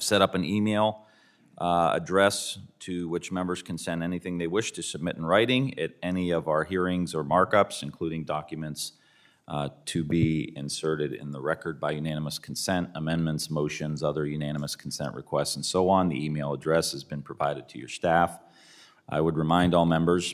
I've set up an email address to which members can send anything they wish to submit in writing at any of our hearings or markups, including documents to be inserted in the record by unanimous consent, amendments, motions, other unanimous consent requests, and so on. The email address has been provided to your staff. I would remind all members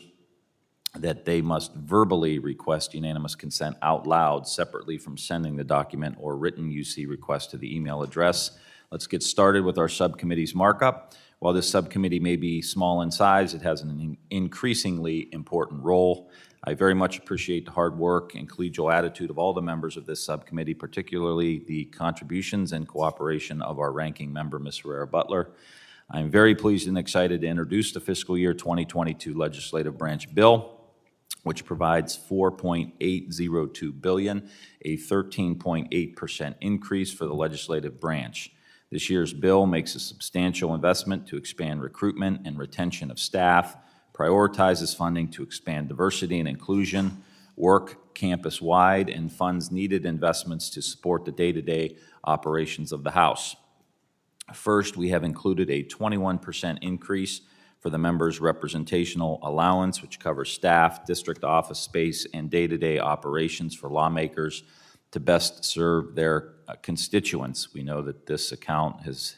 that they must verbally request unanimous consent out loud separately from sending the document or written UC request to the email address. Let's get started with our subcommittee's markup. While this subcommittee may be small in size, it has an increasingly important role. I very much appreciate the hard work and collegial attitude of all the members of this subcommittee, particularly the contributions and cooperation of our ranking member, Ms. Herrera-Butler. I'm very pleased and excited to introduce the fiscal year 2022 legislative branch bill, which provides $4.802 billion, a 13.8% increase for the legislative branch. This year's bill makes a substantial investment to expand recruitment and retention of staff, prioritizes funding to expand diversity and inclusion, work campus-wide, and funds needed investments to support the day-to-day operations of the House. First, we have included a 21% increase for the members' representational allowance, which covers staff, district office space, and day-to-day operations for lawmakers to best serve their constituents. We know that this account has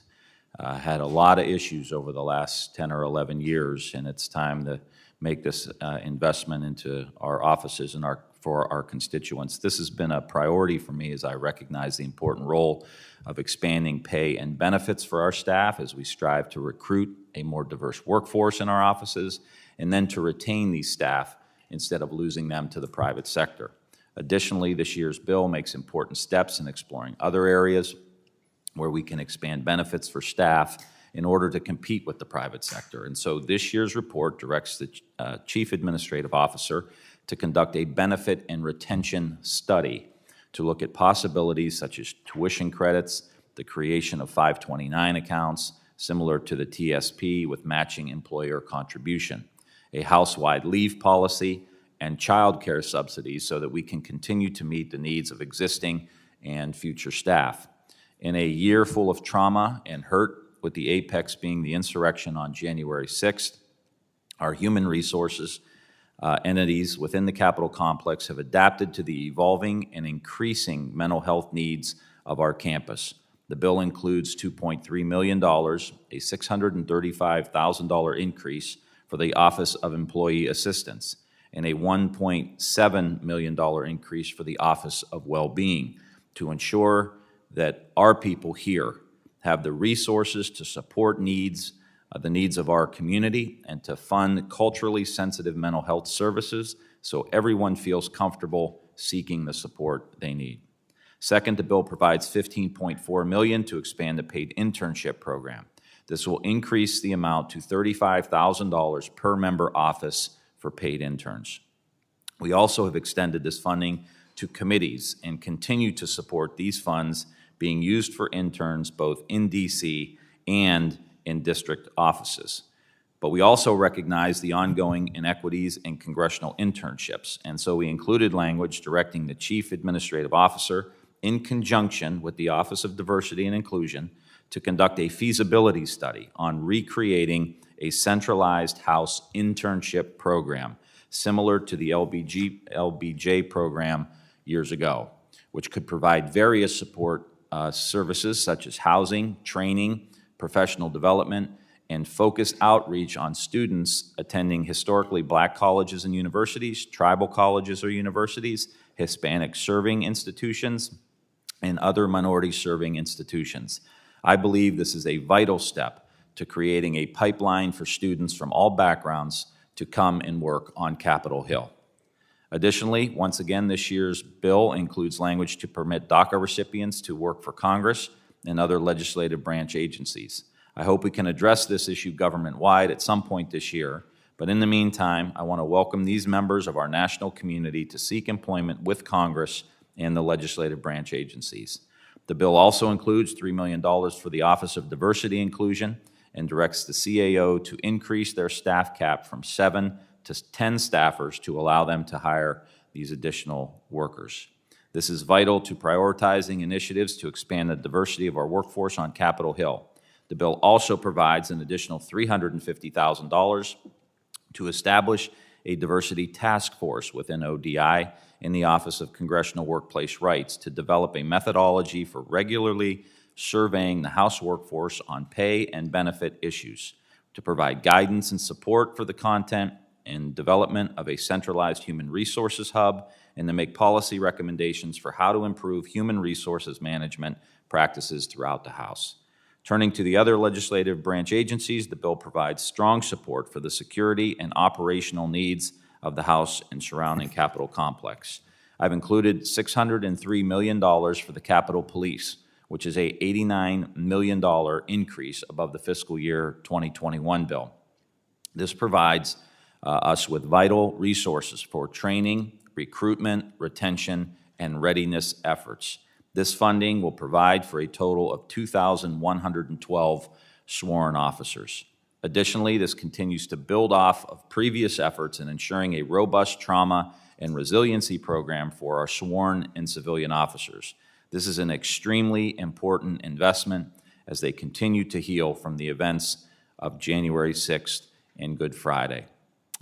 had a lot of issues over the last 10 or 11 years, and it's time to make this investment into our offices and for our constituents. This has been a priority for me as I recognize the important role of expanding pay and benefits for our staff as we strive to recruit a more diverse workforce in our offices and then to retain these staff instead of losing them to the private sector. Additionally, this year's bill makes important steps in exploring other areas where we can expand benefits for staff in order to compete with the private sector. And so this year's report directs the Chief Administrative Officer to conduct a benefit and retention study to look at possibilities such as tuition credits, the creation of 529 accounts, similar to the TSP with matching employer contribution, a house-wide leave policy, and child care subsidies so that we can continue to meet the needs of existing and future staff. In a year full of trauma and hurt, with the apex being the insurrection on January 6th, our human resources entities within the Capitol complex have adapted to the evolving and increasing mental health needs of our campus. The bill includes $2.3 million, a $635,000 increase for the Office of Employee Assistance, and a $1.7 million increase for the Office of Well-Being to ensure that our people here have the resources to support the needs of our community and to fund culturally sensitive mental health services so everyone feels comfortable seeking the support they need. Second, the bill provides $15.4 million to expand the paid internship program. This will increase the amount to $35,000 per member office for paid interns. We also have extended this funding to committees and continue to support these funds being used for interns both in DC and in district offices. But we also recognize the ongoing inequities in congressional internships, and so we included language directing the Chief Administrative Officer in conjunction with the Office of Diversity and Inclusion to conduct a feasibility study on recreating a centralized House internship program similar to the LBJ program years ago, which could provide various support services such as housing, training, professional development, and focused outreach on students attending historically Black colleges and universities, tribal colleges or universities, Hispanic serving institutions, and other minority serving institutions. I believe this is a vital step to creating a pipeline for students from all backgrounds to come and work on Capitol Hill. Additionally, once again, this year's bill includes language to permit DACA recipients to work for Congress and other legislative branch agencies. I hope we can address this issue government-wide at some point this year, but in the meantime, I want to welcome these members of our national community to seek employment with Congress and the legislative branch agencies. The bill also includes $3 million for the Office of Diversity Inclusion and directs the CAO to increase their staff cap from 7 to 10 staffers to allow them to hire these additional workers. This is vital to prioritizing initiatives to expand the diversity of our workforce on Capitol Hill. The bill also provides an additional $350,000 to establish a diversity task force within ODI in the Office of Congressional Workplace Rights to develop a methodology for regularly surveying the House workforce on pay and benefit issues, to provide guidance and support for the content and development of a centralized human resources hub, and to make policy recommendations for how to improve human resources management practices throughout the House. Turning to the other legislative branch agencies, the bill provides strong support for the security and operational needs of the House and surrounding Capitol complex. I've included $603 million for the Capitol Police, which is a $89 million increase above the fiscal year 2021 bill. This provides us with vital resources for training, recruitment, retention, and readiness efforts. This funding will provide for a total of 2,112 sworn officers. Additionally, this continues to build off of previous efforts in ensuring a robust trauma and resiliency program for our sworn and civilian officers. This is an extremely important investment as they continue to heal from the events of January 6th and Good Friday.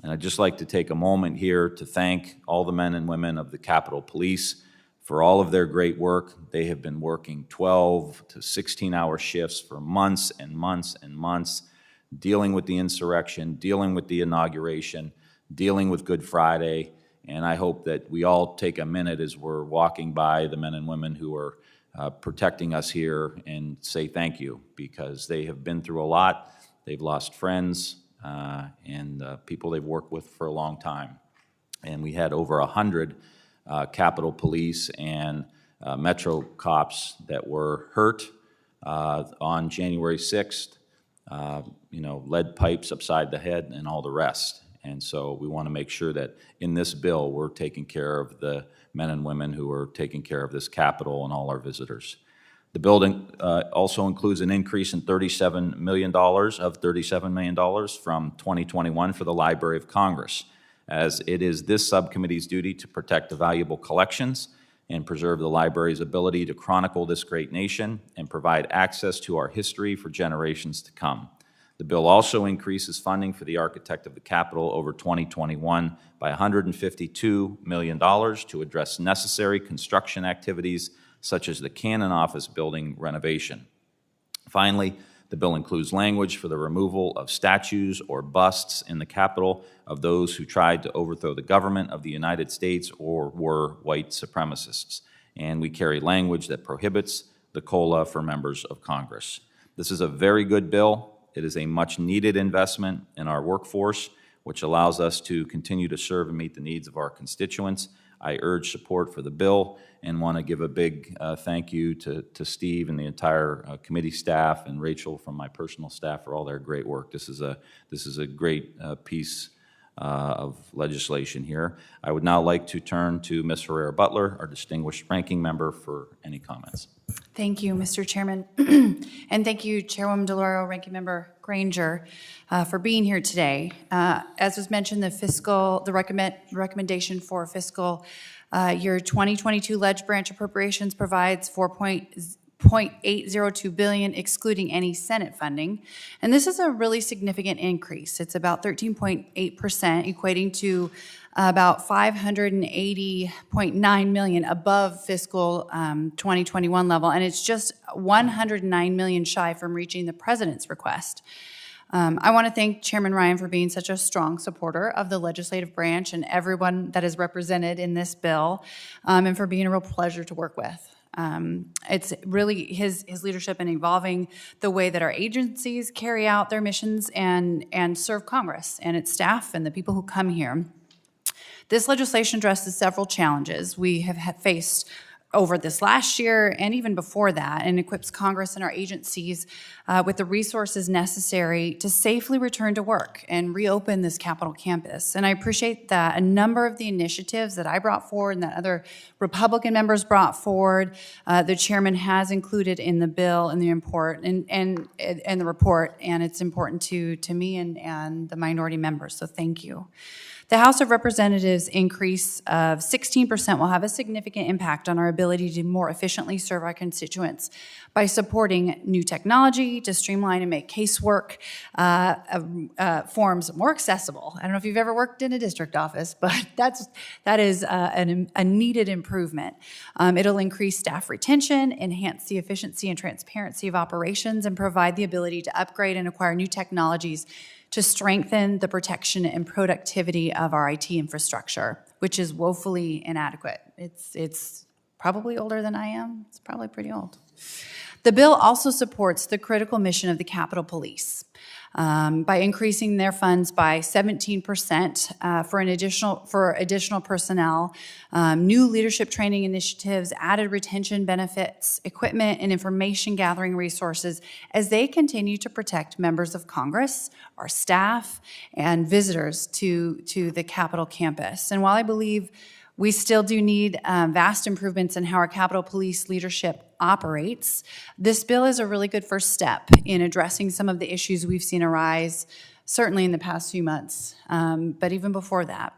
And I'd just like to take a moment here to thank all the men and women of the Capitol Police for all of their great work. They have been working 12 to 16-hour shifts for months and months and months, dealing with the insurrection, dealing with the inauguration, dealing with Good Friday. And I hope that we all take a minute as we're walking by the men and women who are protecting us here and say thank you, because they have been through a lot. They've lost friends and people they've worked with for a long time. And we had over 100 Capitol Police and Metro cops that were hurt on January 6th, lead pipes upside the head and all the rest. And so we want to make sure that in this bill we're taking care of the men and women who are taking care of this Capitol and all our visitors. The bill also includes an increase in $37 million from 2021 for the Library of Congress, as it is this subcommittee's duty to protect the valuable collections and preserve the library's ability to chronicle this great nation and provide access to our history for generations to come. The bill also increases funding for the Architect of the Capitol over 2021 by $152 million to address necessary construction activities such as the Cannon Office building renovation. Finally, the bill includes language for the removal of statues or busts in the Capitol of those who tried to overthrow the government of the United States or were white supremacists. And we carry language that prohibits the COLA for members of Congress. This is a very good bill. It is a much-needed investment in our workforce, which allows us to continue to serve and meet the needs of our constituents. I urge support for the bill and want to give a big thank you to Steve and the entire committee staff and Rachel from my personal staff for all their great work. This is a great piece of legislation here. I would now like to turn to Ms. Herrera Butler, our distinguished ranking member, for any comments. Thank you, Mr. Chairman. And thank you, Chairwoman DeLauro, Ranking Member Granger, for being here today. As was mentioned, the recommendation for fiscal year 2022 ledge branch appropriations provides $4.802 billion, excluding any Senate funding. And this is a really significant increase. It's about 13.8%, equating to about $580.9 million above fiscal 2021 level, and it's just $109 million shy from reaching the president's request. I want to thank Chairman Ryan for being such a strong supporter of the legislative branch and everyone that is represented in this bill, and for being a real pleasure to work with. It's really his leadership in evolving the way that our agencies carry out their missions and serve Congress and its staff and the people who come here. This legislation addresses several challenges we have faced over this last year and even before that, and equips Congress and our agencies with the resources necessary to safely return to work and reopen this Capitol campus. And I appreciate that a number of the initiatives that I brought forward and that other Republican members brought forward, the chairman has included in the bill and the report, and the report, and it's important to me and the minority members. So thank you. The House of Representatives increase of 16% will have a significant impact on our ability to more efficiently serve our constituents by supporting new technology to streamline and make casework forms more accessible. I don't know if you've ever worked in a district office, but that is a needed improvement. It'll increase staff retention, enhance the efficiency and transparency of operations, and provide the ability to upgrade and acquire new technologies to strengthen the protection and productivity of our IT infrastructure, which is woefully inadequate. It's probably older than I am. It's probably pretty old. The bill also supports the critical mission of the Capitol Police by increasing their funds by 17% for additional personnel, new leadership training initiatives, added retention benefits, equipment, and information gathering resources as they continue to protect members of Congress, our staff, and visitors to the Capitol campus. And while I believe we still do need vast improvements in how our Capitol Police leadership operates, this bill is a really good first step in addressing some of the issues we've seen arise, certainly in the past few months, but even before that.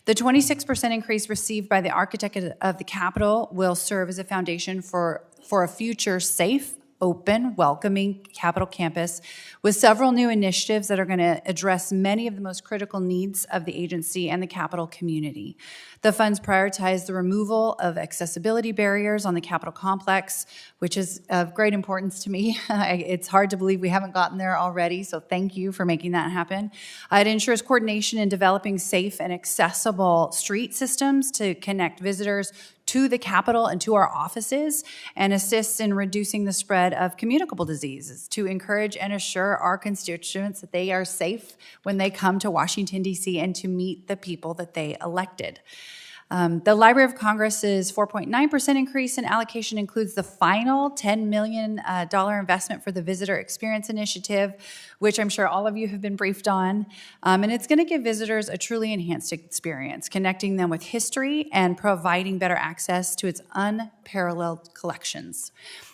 The 26% increase received by the architect of the Capitol will serve as a foundation for a future safe, open, welcoming Capitol campus with several new initiatives that are going to address many of the most critical needs of the agency and the Capitol community. The funds prioritize the removal of accessibility barriers on the Capitol complex, which is of great importance to me. It's hard to believe we haven't gotten there already, so thank you for making that happen. It ensures coordination in developing safe and accessible street systems to connect visitors to the Capitol and to our offices, and assists in reducing the spread of communicable diseases to encourage and assure our constituents that they are safe when they come to Washington, D.C. and to meet the people that they elected. The Library of Congress's 4.9% increase in allocation includes the final $10 million investment for the Visitor Experience Initiative, which I'm sure all of you have been briefed on. And it's going to give visitors a truly enhanced experience, connecting them with history and providing better access to its unparalleled collections.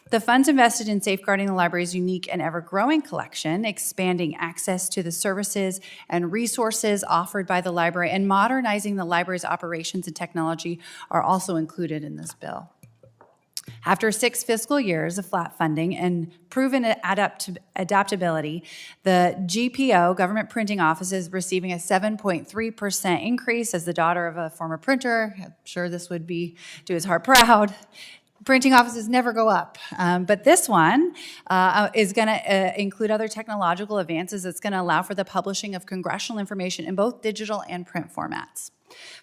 The funds invested in safeguarding the library's unique and ever-growing collection, expanding access to the services and resources offered by the library, and modernizing the library's operations and technology are also included in this bill. After 6 fiscal years of flat funding and proven adaptability, the GPO, Government Printing Office, is receiving a 7.3% increase. As the daughter of a former printer, I'm sure this would do his heart proud. Printing offices never go up, but this one is going to include other technological advances that's going to allow for the publishing of congressional information in both digital and print formats.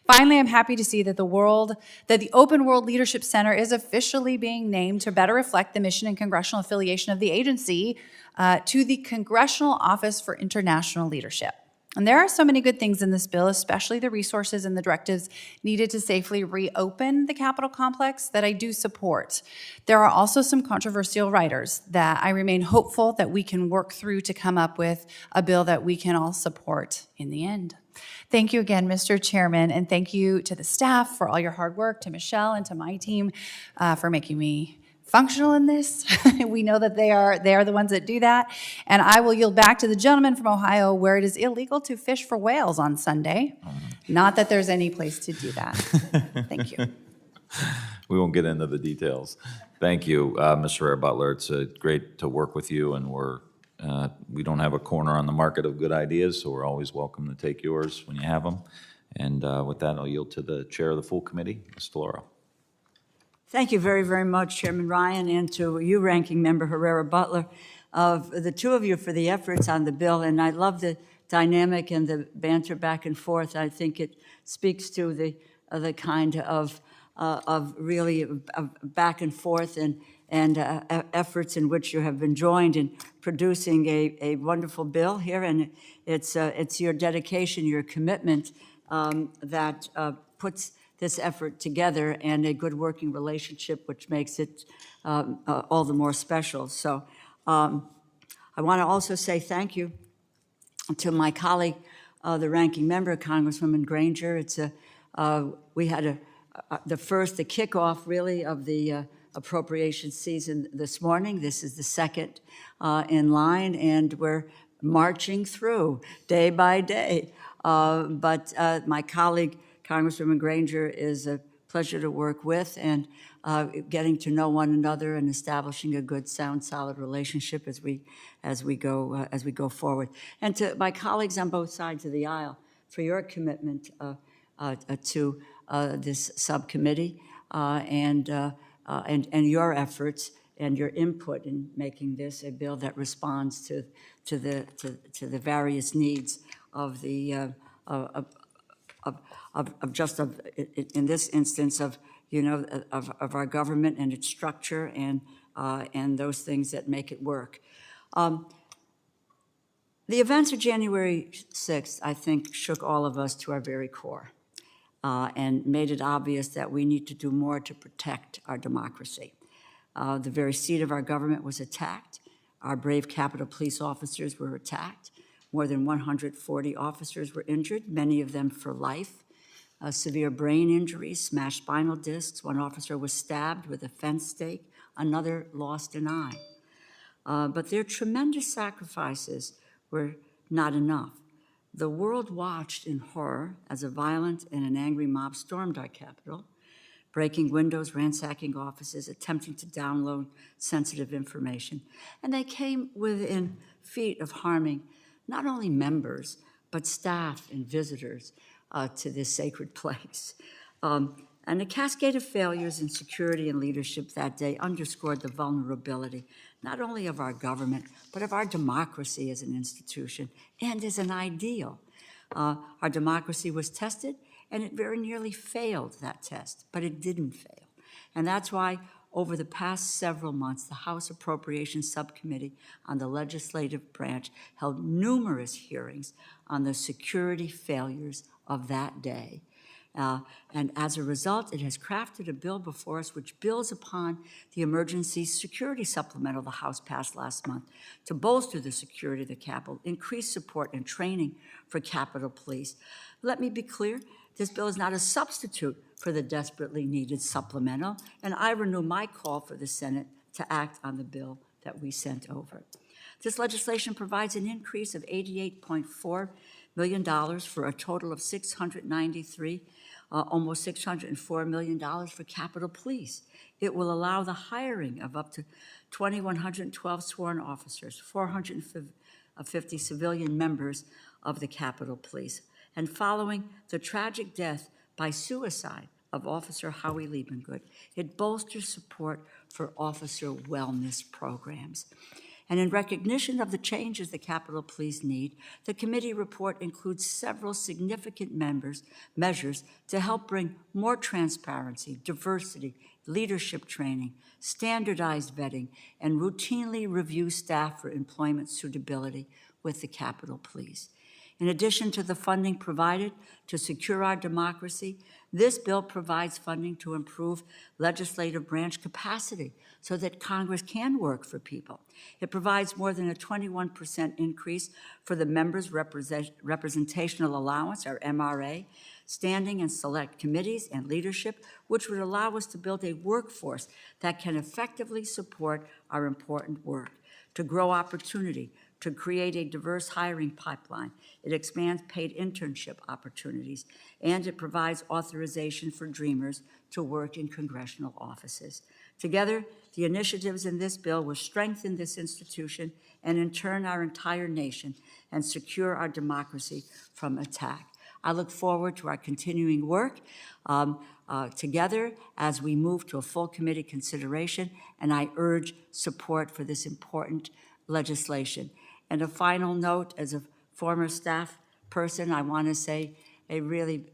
Finally, I'm happy to see that the Open World Leadership Center is officially being named to better reflect the mission and congressional affiliation of the agency to the Congressional Office for International Leadership. And there are so many good things in this bill, especially the resources and the directives needed to safely reopen the Capitol complex, that I do support. There are also some controversial riders that I remain hopeful that we can work through to come up with a bill that we can all support in the end. Thank you again, Mr. Chairman, and thank you to the staff for all your hard work, to Michelle and to my team for making me functional in this. We know that they are the ones that do that. And I will yield back to the gentleman from Ohio, where it is illegal to fish for whales on Sunday. Not that there's any place to do that. Thank you. We won't get into the details. Thank you, Ms. Herrera-Butler. It's great to work with you, and we don't have a corner on the market of good ideas, so we're always welcome to take yours when you have them. And with that, I'll yield to the chair of the full committee, Ms. DeLauro. Thank you very, very much, Chairman Ryan, and to you, Ranking Member Herrera-Butler, of the two of you for the efforts on the bill. And I love the dynamic and the banter back and forth. I think it speaks to the kind of really back and forth and efforts in which you have been joined in producing a wonderful bill here. And it's your dedication, your commitment that puts this effort together, and a good working relationship, which makes it all the more special. So I want to also say thank you to my colleague, the ranking member, Congresswoman Granger. We had the kickoff really of the appropriation season this morning. This is the second in line, and we're marching through day by day. But my colleague, Congresswoman Granger, is a pleasure to work with, and getting to know one another and establishing a good, sound, solid relationship as we go forward. And to my colleagues on both sides of the aisle for your commitment to this subcommittee and your efforts and your input in making this a bill that responds to the various needs of the in this instance of our government and its structure and those things that make it work. The events of January 6th, I think, shook all of us to our very core and made it obvious that we need to do more to protect our democracy. The very seat of our government was attacked. Our brave Capitol Police officers were attacked. More than 140 officers were injured, many of them for life. Severe brain injuries, smashed spinal discs. One officer was stabbed with a fence stake. Another lost an eye. But their tremendous sacrifices were not enough. The world watched in horror as a violent and an angry mob stormed our Capitol, breaking windows, ransacking offices, attempting to download sensitive information. And they came within feet of harming not only members, but staff and visitors to this sacred place. And a cascade of failures in security and leadership that day underscored the vulnerability, not only of our government, but of our democracy as an institution and as an ideal. Our democracy was tested, and it very nearly failed that test, but it didn't fail. And that's why over the past several months, the House Appropriations Subcommittee on the legislative branch held numerous hearings on the security failures of that day. And as a result, it has crafted a bill before us which builds upon the emergency security supplemental the House passed last month to bolster the security of the Capitol, increase support and training for Capitol Police. Let me be clear, this bill is not a substitute for the desperately needed supplemental, and I renew my call for the Senate to act on the bill that we sent over. This legislation provides an increase of $88.4 million for a total of almost $604 million for Capitol Police. It will allow the hiring of up to 2,112 sworn officers, 450 civilian members of the Capitol Police. And following the tragic death by suicide of Officer Howie Liebengood, it bolsters support for officer wellness programs. And in recognition of the changes the Capitol Police need, the committee report includes several significant measures to help bring more transparency, diversity, leadership training, standardized vetting, and routinely review staff for employment suitability with the Capitol Police. In addition to the funding provided to secure our democracy, this bill provides funding to improve legislative branch capacity so that Congress can work for people. It provides more than a 21% increase for the members' representational allowance, or MRA, standing and select committees and leadership, which would allow us to build a workforce that can effectively support our important work, to grow opportunity, to create a diverse hiring pipeline. It expands paid internship opportunities, and it provides authorization for dreamers to work in congressional offices. Together, the initiatives in this bill will strengthen this institution and, in turn, our entire nation and secure our democracy from attack. I look forward to our continuing work together as we move to a full committee consideration, and I urge support for this important legislation. And a final note, as a former staff person, I want to say a really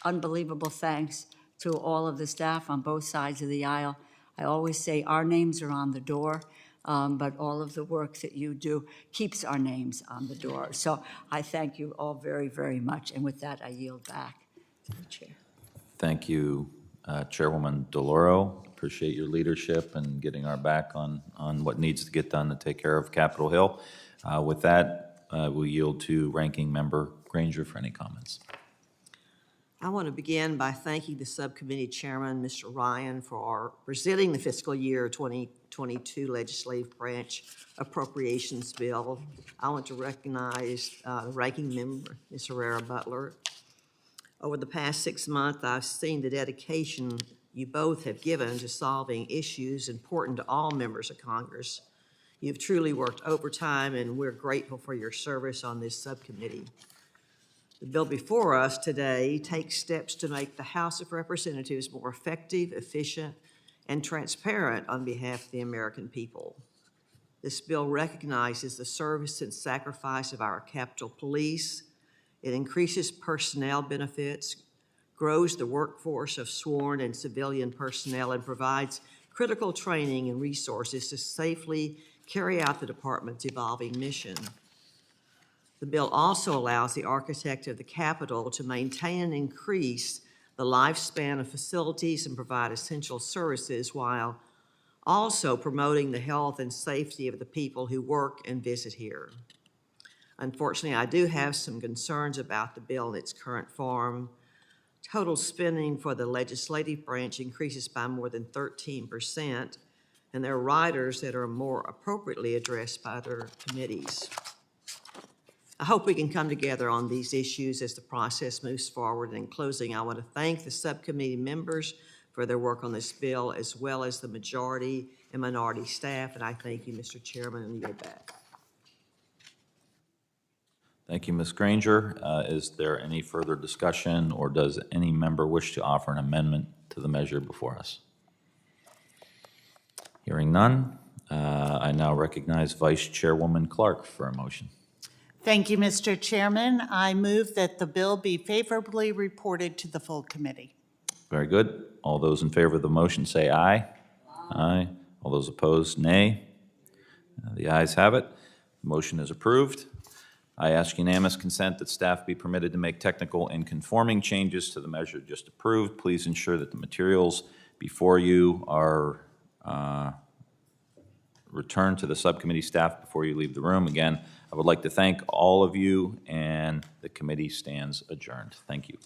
unbelievable thanks to all of the staff on both sides of the aisle. I always say our names are on the door, but all of the work that you do keeps our names on the door. So I thank you all very, very much. And with that, I yield back to the chair. Thank you, Chairwoman DeLauro. Appreciate your leadership and getting our back on what needs to get done to take care of Capitol Hill. With that, we'll yield to Ranking Member Granger for any comments. I want to begin by thanking the subcommittee chairman, Mr. Ryan, for presenting the fiscal year 2022 legislative branch appropriations bill. I want to recognize the ranking member, Ms. Herrera Butler, Over the past 6 months, I've seen the dedication you both have given to solving issues important to all members of Congress. You've truly worked overtime, and we're grateful for your service on this subcommittee. The bill before us today takes steps to make the House of Representatives more effective, efficient, and transparent on behalf of the American people. This bill recognizes the service and sacrifice of our Capitol Police. It increases personnel benefits, grows the workforce of sworn and civilian personnel, and provides critical training and resources to safely carry out the department's evolving mission. The bill also allows the architect of the Capitol to maintain and increase the lifespan of facilities and provide essential services while also promoting the health and safety of the people who work and visit here. Unfortunately, I do have some concerns about the bill in its current form. Total spending for the legislative branch increases by more than 13%, and there are riders that are more appropriately addressed by other committees. I hope we can come together on these issues as the process moves forward. In closing, I want to thank the subcommittee members for their work on this bill, as well as the majority and minority staff, and I thank you, Mr. Chairman, and yield back. Thank you, Ms. Granger. Is there any further discussion, or does any member wish to offer an amendment to the measure before us? Hearing none, I now recognize Vice Chairwoman Clark for a motion. Thank you, Mr. Chairman. I move that the bill be favorably reported to the full committee. Very good. All those in favor of the motion say aye. Aye. All those opposed, nay. The ayes have it. The motion is approved. I ask unanimous consent that staff be permitted to make technical and conforming changes to the measure just approved. Please ensure that the materials before you are returned to the subcommittee staff before you leave the room. Again, I would like to thank all of you, and the committee stands adjourned. Thank you.